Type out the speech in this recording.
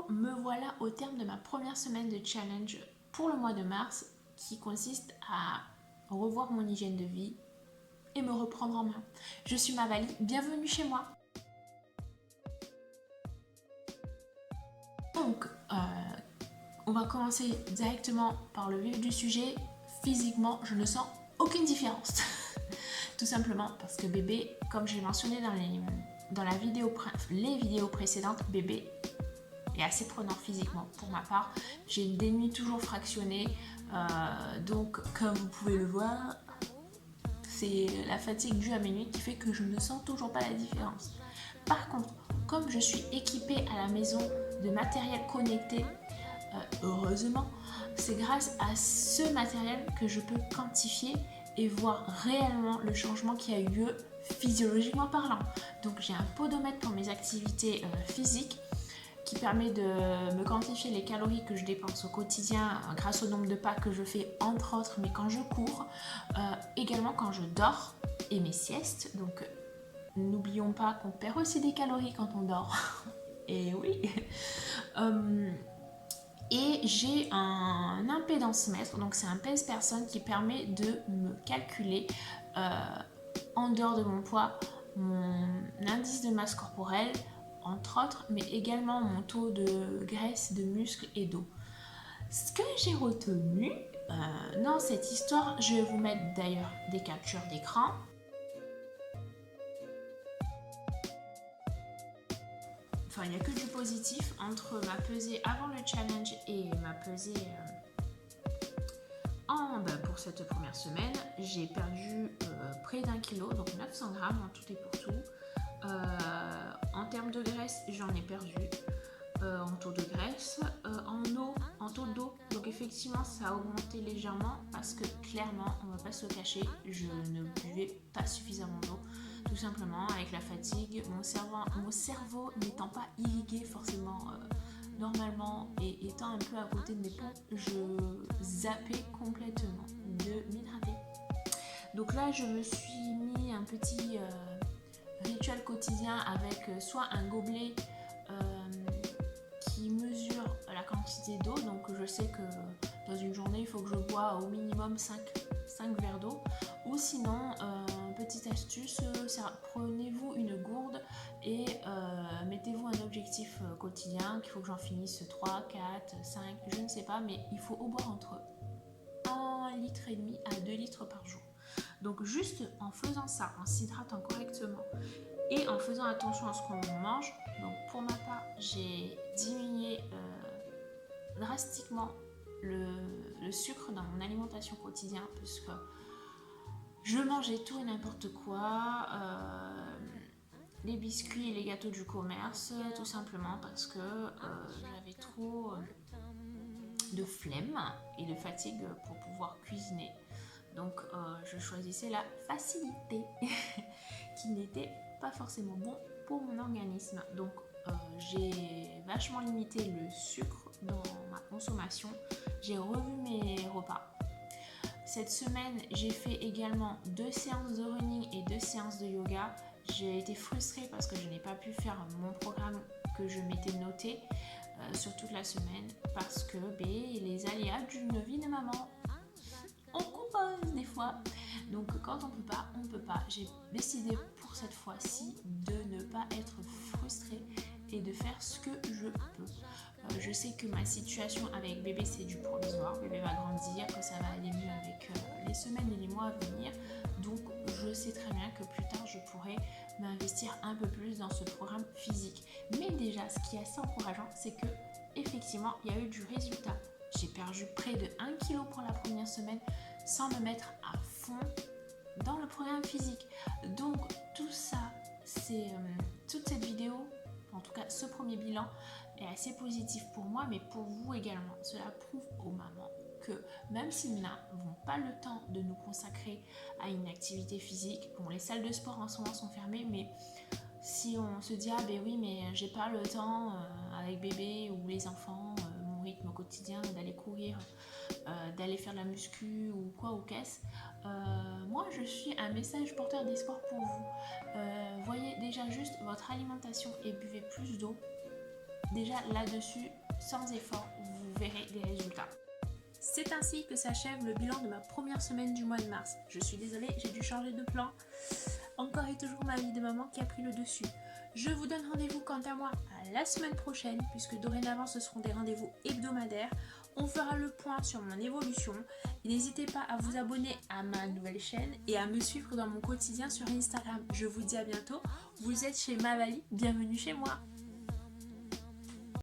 Bonjour, me voilà au terme de ma première semaine de challenge pour le mois de mars qui consiste à revoir mon hygiène de vie et me reprendre en main. Je suis Mavali, bienvenue chez moi. Donc, on va commencer directement par le vif du sujet. Physiquement, je ne sens aucune différence. Tout simplement parce que bébé, comme j'ai mentionné dans les vidéos précédentes, bébé est assez prenant physiquement pour ma part. J'ai des nuits toujours fractionnées, donc comme vous pouvez le voir, c'est la fatigue due à mes nuits qui fait que je ne sens toujours pas la différence. Par contre, comme je suis équipée à la maison de matériel connecté, heureusement, c'est grâce à ce matériel que je peux quantifier et voir réellement le changement qui a eu lieu physiologiquement parlant. Donc j'ai un podomètre pour mes activités physiques qui permet de me quantifier les calories que je dépense au quotidien grâce au nombre de pas que je fais entre autres, mais quand je cours, également quand je dors et mes siestes. Donc n'oublions pas qu'on perd aussi des calories quand on dort. Et oui. Et j'ai un impédance-mètre, donc c'est un pèse-personne qui permet de me calculer en dehors de mon poids mon indice de masse corporelle, entre autres, mais également mon taux de graisse, de muscles et d'eau. Ce que j'ai retenu dans cette histoire, je vais vous mettre d'ailleurs des captures d'écran. Enfin, il n'y a que du positif entre ma pesée avant le challenge et ma pesée pour cette première semaine. J'ai perdu près d'1 kilo, donc 900 grammes en tout et pour tout. En termes de graisse, j'en ai perdu en taux de graisse. En eau, en taux d'eau, donc effectivement ça a augmenté légèrement parce que clairement, on va pas se le cacher, je ne buvais pas suffisamment d'eau. Tout simplement avec la fatigue, mon cerveau n'étant pas irrigué forcément normalement et étant un peu à côté de mes pompes, je zappais complètement de m'hydrater. Donc là, je me suis mis un petit rituel quotidien avec soit un gobelet qui mesure la quantité d'eau, donc je sais que dans une journée il faut que je bois au minimum 5 verres d'eau, ou sinon petite astuce, prenez-vous une gourde et mettez-vous un objectif quotidien qu'il faut que j'en finisse 3, 4, 5, je ne sais pas, mais il faut au boire entre 1,5 litre à 2 litres par jour. Donc juste en faisant ça, en s'hydratant correctement et en faisant attention à ce qu'on mange. Donc pour ma part, j'ai diminué drastiquement le sucre dans mon alimentation quotidienne puisque je mangeais tout et n'importe quoi, les biscuits et les gâteaux du commerce, tout simplement parce que j'avais trop de flemme et de fatigue pour pouvoir cuisiner. Donc je choisissais la facilité qui n'était pas forcément bon pour mon organisme. Donc j'ai vachement limité le sucre dans ma consommation. J'ai revu mes repas. Cette semaine, j'ai fait également 2 séances de running et 2 séances de yoga. J'ai été frustrée parce que je n'ai pas pu faire mon programme que je m'étais noté sur toute la semaine parce que les aléas d'une vie de maman, on compose des fois. Donc quand on peut pas, on peut pas. J'ai décidé pour cette fois-ci de ne pas être frustrée et de faire ce que je peux. Je sais que ma situation avec bébé c'est du provisoire, bébé va grandir, que ça va aller mieux avec les semaines et les mois à venir. Donc je sais très bien que plus tard je pourrai m'investir un peu plus dans ce programme physique. Mais déjà ce qui est assez encourageant, c'est que effectivement il y a eu du résultat. J'ai perdu près de 1 kg pour la première semaine sans me mettre à fond dans le programme physique. Donc tout ça, c'est toute cette vidéo, en tout cas ce premier bilan est assez positif pour moi, mais pour vous également. Cela prouve aux mamans que même si nous n'avons pas le temps de nous consacrer à une activité physique, bon, les salles de sport en ce moment sont fermées, mais si on se dit ah ben oui mais j'ai pas le temps avec bébé ou les enfants, mon rythme au quotidien d'aller courir, d'aller faire de la muscu ou quoi ou qu'est-ce, moi je suis un message porteur d'espoir pour vous. Voyez déjà juste votre alimentation et buvez plus d'eau. déjà là-dessus, sans effort, vous verrez des résultats. C'est ainsi que s'achève le bilan de ma première semaine du mois de mars. Je suis désolée, j'ai dû changer de plan. Encore et toujours ma vie de maman qui a pris le dessus. Je vous donne rendez-vous quant à moi à la semaine prochaine, puisque dorénavant ce seront des rendez-vous hebdomadaires. On fera le point sur mon évolution. N'hésitez pas à vous abonner à ma nouvelle chaîne et à me suivre dans mon quotidien sur Instagram. Je vous dis à bientôt. Vous êtes chez Mavali, bienvenue chez moi.